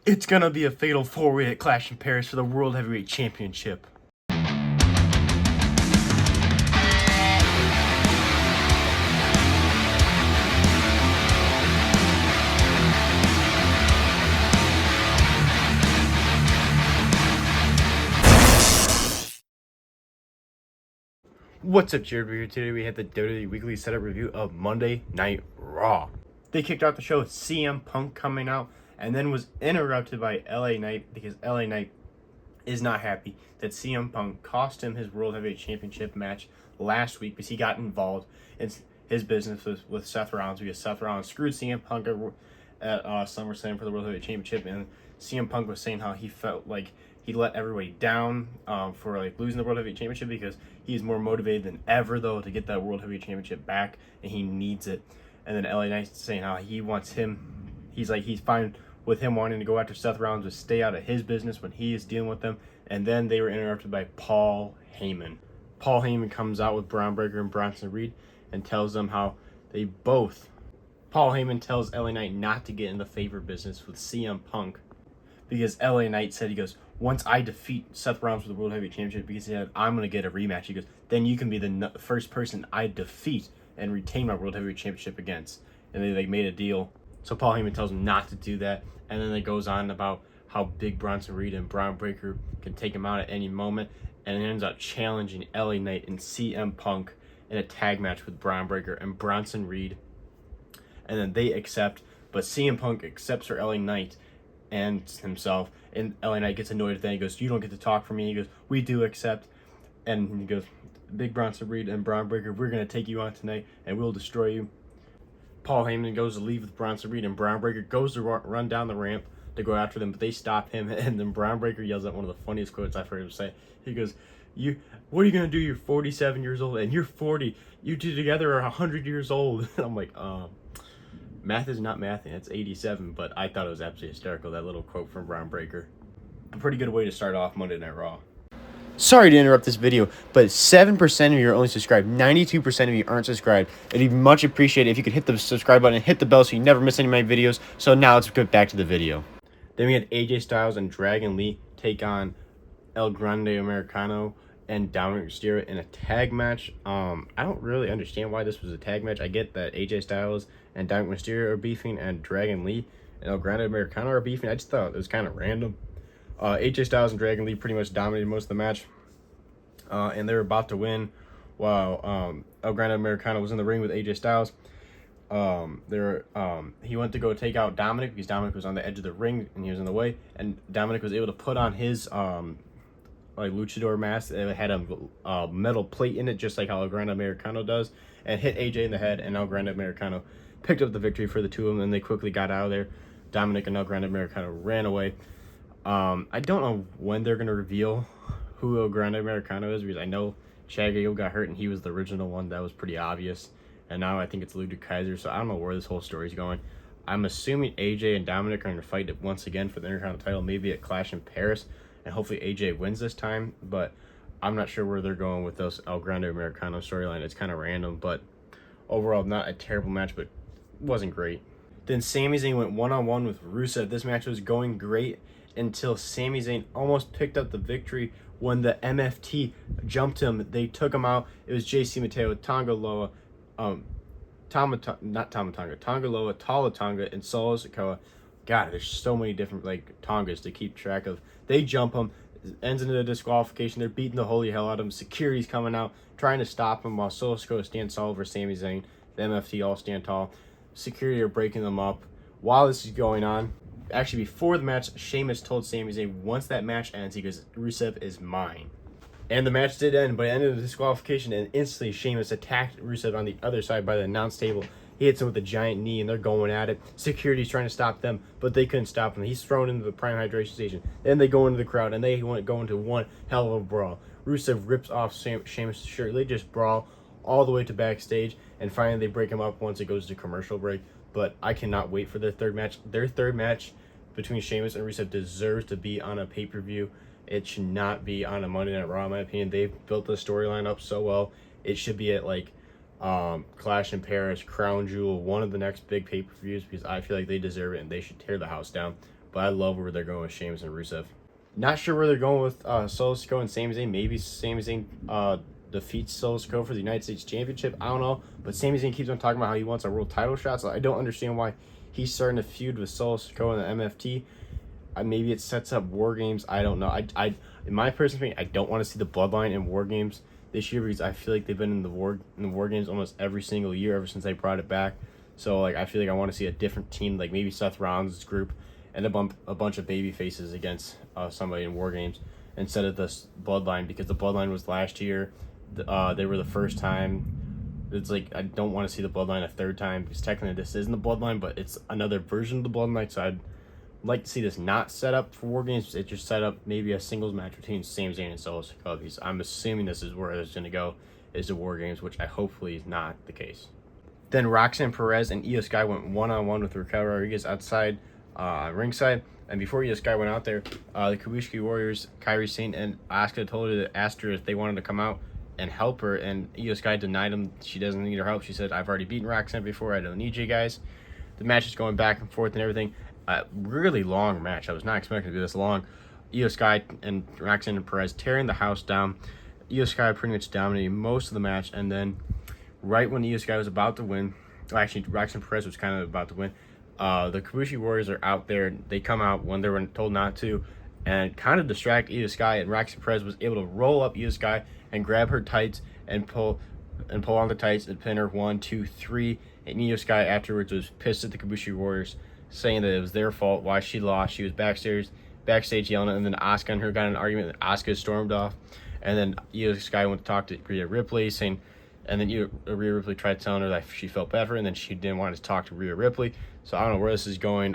It's gonna be a fatal four-way at Clash in Paris for the World Heavyweight Championship. What's up, Jared? Here today we had the WWE Weekly Setup review of Monday Night Raw. They kicked off the show with CM Punk coming out and then was interrupted by LA Knight because LA Knight is not happy that CM Punk cost him his World Heavyweight Championship match last week because he got involved in his business with Seth Rollins because Seth Rollins screwed CM Punk at SummerSlam for the World Heavyweight Championship, and CM Punk was saying how he felt like he let everybody down for like losing the World Heavyweight Championship because he's more motivated than ever though to get that World Heavyweight Championship back and he needs it. And then LA Knight's saying how he wants him, he's fine with him wanting to go after Seth Rollins to stay out of his business when he is dealing with them. And then they were interrupted by Paul Heyman. Paul Heyman comes out with Braun Breaker and Bronson Reed and tells them how Paul Heyman tells LA Knight not to get in the favor business with CM Punk because LA Knight said, he goes, once I defeat Seth Rollins for the World Heavyweight Championship, because he said, I'm going to get a rematch. He goes, then you can be the first person I defeat and retain my World Heavyweight Championship against. And they made a deal. So Paul Heyman tells him not to do that. And then it goes on about how big Bronson Reed and Braun Breaker can take him out at any moment. And it ends up challenging LA Knight and CM Punk in a tag match with Braun Breaker and Bronson Reed. And then they accept, but CM Punk accepts for LA Knight and himself, and LA Knight gets annoyed at that. He goes, you don't get to talk for me. He goes, we do accept. And he goes, big Bronson Reed and Braun Breaker, we're going to take you on tonight and we'll destroy you. Paul Heyman goes to leave with Bronson Reed, and Braun Breaker goes to run down the ramp to go after them, but they stop him. And then Braun Breaker yells out one of the funniest quotes I've heard him say. He goes, what are you going to do? You're 47 years old and you're 40. You two together are 100 years old. And I'm like, math is not mathing. It's 87, but I thought it was absolutely hysterical, that little quote from Braun Breaker. A pretty good way to start off Monday Night Raw. Sorry to interrupt this video, but 7% of you are only subscribed. 92% of you aren't subscribed. It'd be much appreciated if you could hit the subscribe button and hit the bell so you never miss any of my videos. So now let's get back to the video. Then we had AJ Styles and Dragon Lee take on El Grande Americano and Dominic Mysterio in a tag match. I don't really understand why this was a tag match. I get that AJ Styles and Dominic Mysterio are beefing and Dragon Lee and El Grande Americano are beefing. I just thought it was kind of random. AJ Styles and Dragon Lee pretty much dominated most of the match, and they were about to win while El Grande Americano was in the ring with AJ Styles. He went to go take out Dominic because Dominic was on the edge of the ring and he was in the way, and Dominic was able to put on his like luchador mask. It had a metal plate in it, just like how El Grande Americano does, and hit AJ in the head, and El Grande Americano picked up the victory for the two of them, and they quickly got out of there. Dominic and El Grande Americano ran away. I don't know when they're going to reveal who El Grande Americano is, because I know Chad Gable got hurt and he was the original one. That was pretty obvious. And now I think it's Ludwig Kaiser, so I don't know where this whole story is going. I'm assuming AJ and Dominic are going to fight it once again for the Intercontinental title, maybe at Clash in Paris, and hopefully AJ wins this time, but I'm not sure where they're going with this El Grande Americano storyline. It's kind of random, but overall not a terrible match, but wasn't great. Then Sami Zayn went one-on-one with Rusev. This match was going great until Sami Zayn almost picked up the victory when the MFT jumped him. They took him out. It was JC Mateo, Tonga Loa, Tonga Loa, Tala Tonga, and Solo Sikoa. God, there's so many different Tongas to keep track of. They jump him, ends into a disqualification. They're beating the holy hell out of him. Security's coming out, trying to stop him while Solo Sikoa stands tall over Sami Zayn. The MFT all stand tall. Security are breaking them up. While this is going on, actually before the match, Sheamus told Sami Zayn once that match ends, he goes, Rusev is mine. And the match did end, but it ended in disqualification, and instantly Sheamus attacked Rusev on the other side by the announce table. He hits him with a giant knee, and they're going at it. Security's trying to stop them, but they couldn't stop him. He's thrown into the prime hydration station. Then they go into the crowd, and they go into one hell of a brawl. Rusev rips off Sheamus' shirt. They just brawl all the way to backstage, and finally they break him up once it goes to commercial break. But I cannot wait for their third match. Their third match between Sheamus and Rusev deserves to be on a pay-per-view. It should not be on a Monday Night Raw, in my opinion. They've built the storyline up so well. It should be at Clash in Paris, Crown Jewel, one of the next big pay-per-views, because I feel like they deserve it and they should tear the house down. but I love where they're going with Sheamus and Rusev. Not sure where they're going with Solo Sikoa and Sami Zayn. Maybe Sami Zayn defeats Solo Sikoa for the United States Championship. I don't know. But Sami Zayn keeps on talking about how he wants a world title shot. So I don't understand why he's starting to feud with Solo Sikoa in the MFT. Maybe it sets up War Games. I don't know. I in my personal opinion, I don't want to see the Bloodline in War Games this year because I feel like they've been in the War Games almost every single year ever since they brought it back. So like I feel like I want to see a different team, like maybe Seth Rollins' group and a bunch of baby faces against somebody in War Games instead of this Bloodline, because the Bloodline was last year. They were the first time. It's like I don't want to see the Bloodline a third time because technically this isn't the Bloodline, but it's another version of the Bloodline. So I'd like to see this not set up for War Games. It just set up maybe a singles match between Sami Zayn and Solo Sikoa, because I'm assuming this is where it's going to go, is the War Games, which I hopefully is not the case. Then Roxanne Perez and Io Sky went one-on-one with Raquel Rodriguez outside ringside. And before Io Sky went out there, the Kabuki Warriors, Kairi Sane and Asuka asked her if they wanted to come out and help her, and Io Sky denied them. She doesn't need her help. She said, I've already beaten Roxanne before. I don't need you guys. The match is going back and forth and everything. Really long match. I was not expecting it to be this long. Io Sky and Roxanne and Perez tearing the house down. Io Sky pretty much dominating most of the match, and then right when Io Sky was about to win, actually Roxanne Perez was kind of about to win, the Kabuki Warriors are out there. They come out when they were told not to and kind of distract Io Sky, and Roxanne Perez was able to roll up Io Sky and grab her tights and pull on the tights and pin her 1, 2, 3. And Io Sky afterwards was pissed at the Kabuki Warriors, saying that it was their fault why she lost. She was backstage yelling at, and then Asuka and her got in an argument, and Asuka stormed off. And then Io Sky went to talk to Rhea Ripley, saying, and then Rhea Ripley tried telling her that she felt bad for her, and then she didn't want to talk to Rhea Ripley. So I don't know where this is going.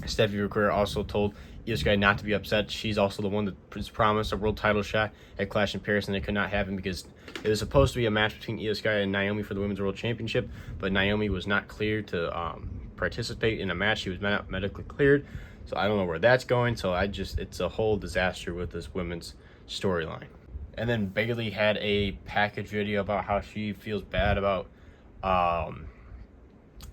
Stephanie McQuarrie also told Io Sky not to be upset. She's also the one that was promised a world title shot at Clash in Paris, and it could not happen because it was supposed to be a match between Io Sky and Naomi for the Women's World Championship, but Naomi was not cleared to participate in a match. She was not medically cleared, so I don't know where that's going. So it's a whole disaster with this women's storyline. And then Bayley had a package video about how she feels bad about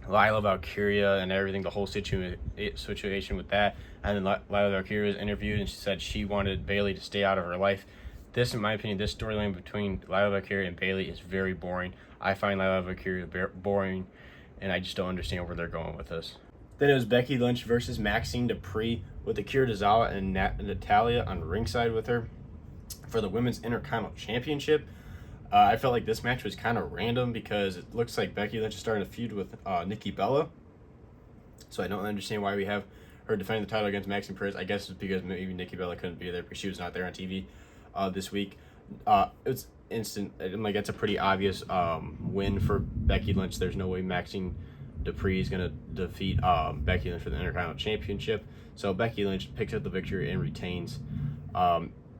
Lila Valkyria and everything, the whole situation with that. And then Lila Valkyria was interviewed, and she said she wanted Bayley to stay out of her life. This, in my opinion, this storyline between Lila Valkyria and Bayley is very boring. I find Lila Valkyria boring, and I just don't understand where they're going with this. Then it was Becky Lynch versus Maxine Dupree with Akira Tozawa and Natalia on ringside with her for the Women's Intercontinental Championship. I felt like this match was kind of random because it looks like Becky Lynch is starting to feud with Nikki Bella. So I don't understand why we have her defending the title against Maxine Perez. I guess it's because maybe Nikki Bella couldn't be there because she was not there on TV this week. It's instant. I'm like, it's a pretty obvious win for Becky Lynch. There's no way Maxine Dupree is going to defeat Becky Lynch for the Intercontinental Championship. So Becky Lynch picks up the victory and retains.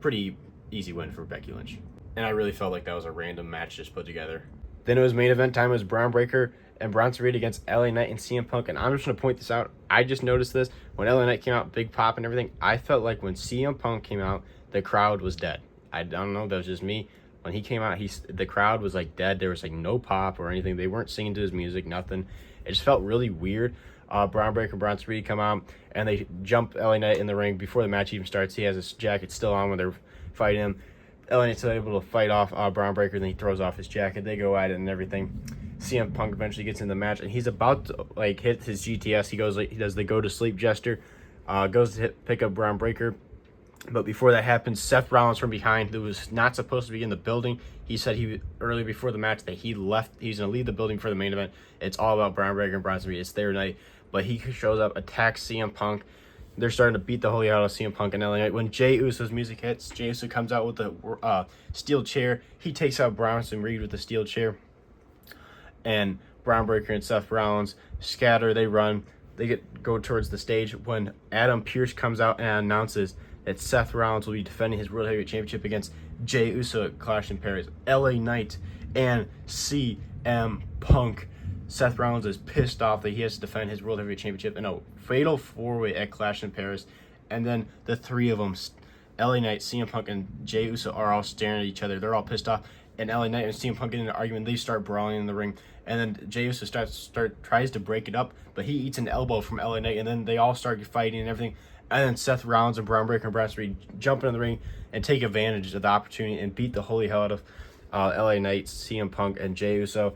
Pretty easy win for Becky Lynch. And I really felt like that was a random match just put together. Then it was main event time. It was Braun Breaker and Bronson Reed against LA Knight and CM Punk. And I'm just going to point this out. I just noticed this. When LA Knight came out, big pop and everything, I felt like when CM Punk came out, the crowd was dead. I don't know. That was just me. When he came out, the crowd was like dead. There was like no pop or anything. They weren't singing to his music, nothing. It just felt really weird. Braun Breaker and Bronson Reed come out, and they jump LA Knight in the ring before the match even starts. He has his jacket still on when they're fighting him. LA Knight's able to fight off Braun Breaker, then he throws off his jacket. They go at it and everything. CM Punk eventually gets in the match, and he's about to like hit his GTS. He does the go to sleep gesture, goes to pick up Braun Breaker. But before that happens, Seth Rollins from behind, who was not supposed to be in the building, he said earlier before the match that he's going to leave the building for the main event. It's all about Braun Breaker and Bronson Reed. It's their night. But he shows up, attacks CM Punk. They're starting to beat the holy out of CM Punk and LA Knight. When Jey Uso's music hits, Jey Uso comes out with the steel chair. He takes out Bronson Reed with the steel chair. And Braun Breaker and Seth Rollins scatter. They run. They go towards the stage when Adam Pearce comes out and announces that Seth Rollins will be defending his World Heavyweight Championship against Jey Uso at Clash in Paris, LA Knight, and CM Punk. Seth Rollins is pissed off that he has to defend his World Heavyweight Championship in a fatal four-way at Clash in Paris. And then the three of them, LA Knight, CM Punk, and Jey Uso, are all staring at each other. They're all pissed off. and LA Knight and CM Punk get in an argument. They start brawling in the ring, and then Jey Uso tries to break it up, but he eats an elbow from LA Knight, and then they all start fighting and everything. And then Seth Rollins and Braun Breaker and Bronson Reed jump in the ring and take advantage of the opportunity and beat the holy hell out of LA Knight, CM Punk, and Jey Uso.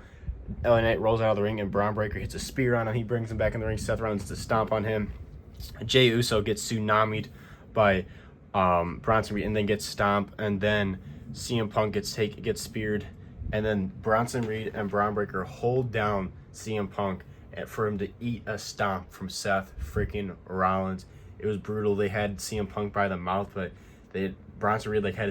LA Knight rolls out of the ring, and Braun Breaker hits a spear on him. He brings him back in the ring. Seth Rollins to stomp on him. Jey Uso gets tsunami'd by Bronson Reed and then gets stomped, and then CM Punk gets speared, and then Bronson Reed and Braun Breaker hold down CM Punk for him to eat a stomp from Seth freaking Rollins. It was brutal. They had CM Punk by the mouth, but Bronson Reed had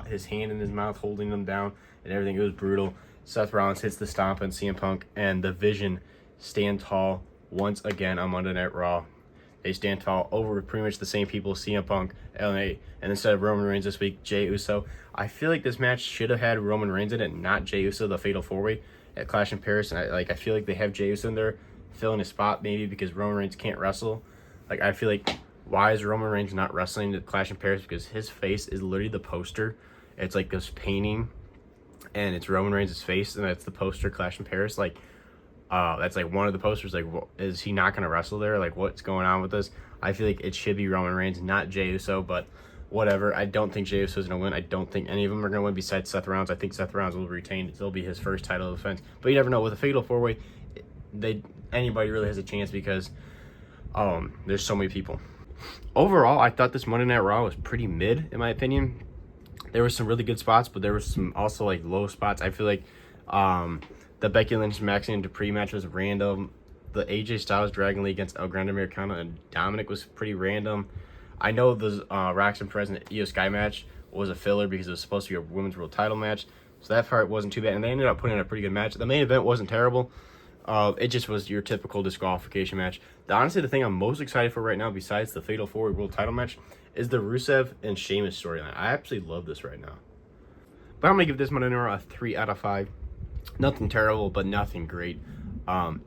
his hand in his mouth, holding him down and everything. It was brutal. Seth Rollins hits the stomp on CM Punk, and the Vision stand tall once again on Monday Night Raw. They stand tall over pretty much the same people, CM Punk, LA, and instead of Roman Reigns this week, Jey Uso. I feel like this match should have had Roman Reigns in it, not Jey Uso, the Fatal 4-Way at Clash in Paris. And I feel like they have Jey Uso in there filling his spot, maybe because Roman Reigns can't wrestle. I feel like, why is Roman Reigns not wrestling at Clash in Paris? Because his face is literally the poster. It's like this painting, and it's Roman Reigns' face, and that's the poster, Clash in Paris. That's one of the posters. Is he not going to wrestle there? What's going on with this? I feel like it should be Roman Reigns, not Jey Uso, but whatever. I don't think Jey Uso is going to win. I don't think any of them are going to win besides Seth Rollins. I think Seth Rollins will retain. It'll be his first title defense. But you never know. With a Fatal 4-Way, anybody really has a chance because there's so many people. Overall, I thought this Monday Night Raw was pretty mid, in my opinion. There were some really good spots, but there were some also low spots. I feel like the Becky Lynch Maxine Dupree match was random. The AJ Styles Dragon League against El Grande Americano and Dominic was pretty random. I know the Roxanne Perez and Io Sky match was a filler because it was supposed to be a women's world title match, so that part wasn't too bad. And they ended up putting in a pretty good match. The main event wasn't terrible. It just was your typical disqualification match. Honestly, the thing I'm most excited for right now, besides the Fatal 4-Way World title match, is the Rusev and Sheamus storyline. I absolutely love this right now. But I'm going to give this Monday Night Raw a 3 out of 5. Nothing terrible, but nothing great.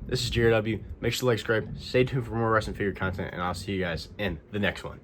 This is JRW. Make sure to subscribe. Stay tuned for more wrestling figure content, and I'll see you guys in the next one.